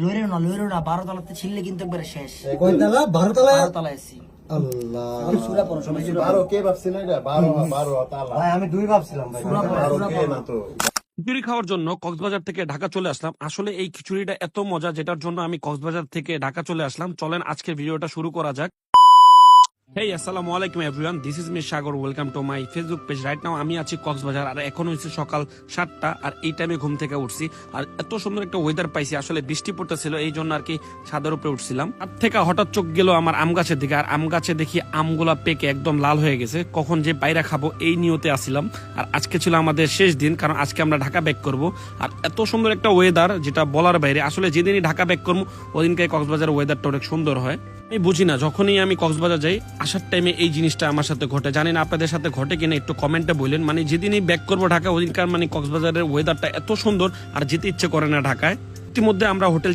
লইরেও না 12 তলাতে ছিললে কিন্তু একবারে শেষ। কয় তালা? 12 তলা? 12 তলায় আছি। আল্লাহ, সূরা পড়ো সবাই। 12 কে ভাবছিল এটা? 12 তালা। ভাই আমি 2 ভাবছিলাম ভাই। সূরা পড়ো, 12 সূরা কে পড়ো। না তো। খিচুড়ি খাওয়ার জন্য কক্সবাজার থেকে ঢাকা চলে আসলাম। আসলে এই খিচুড়িটা এত মজা যেটার জন্য আমি কক্সবাজার থেকে ঢাকা চলে আসলাম। চলেন আজকের ভিডিওটা শুরু করা যাক। হেই আসসালামু আলাইকুম everyone, this is me Sagar, welcome to my Facebook page. Right now আমি আছি কক্সবাজার, আর এখন হচ্ছে সকাল 7টা, আর এই টাইমে ঘুম থেকে উঠছি। আর এত সুন্দর একটা ওয়েদার পাইছি, আসলে বৃষ্টি পড়তেছিল এই জন্য আর কি ছাদের উপরে উঠছিলাম। তার থেকে হঠাৎ চোখ গেল আমার আম গাছের দিকে, আর আম গাছে দেখি আমগুলা পেকে একদম লাল হয়ে গেছে। কখন যে বাইরে খাবো এই নিয়তে আসছিলাম। আর আজকে ছিল আমাদের শেষ দিন, কারণ আজকে আমরা ঢাকা ব্যাক করব। আর এত সুন্দর একটা ওয়েদার যেটা বলার বাইরে। আসলে যেদিনই ঢাকা ব্যাক করবো ওদিনকে কক্সবাজারের ওয়েদারটা অনেক সুন্দর হয়। আমি বুঝি না, যখনই আমি কক্সবাজার যাই আসার টাইমে এই জিনিসটা আমার সাথে ঘটে। জানি না আপনাদের সাথে ঘটে কিনা, একটু কমেন্টে বললেন। মানে যেদিনই ব্যাক করবো ঢাকা ওদিনকার মানে কক্সবাজারের ওয়েদারটা এত সুন্দর আর যেতে ইচ্ছে করে না ঢাকায়। ইতিমধ্যে আমরা হোটেল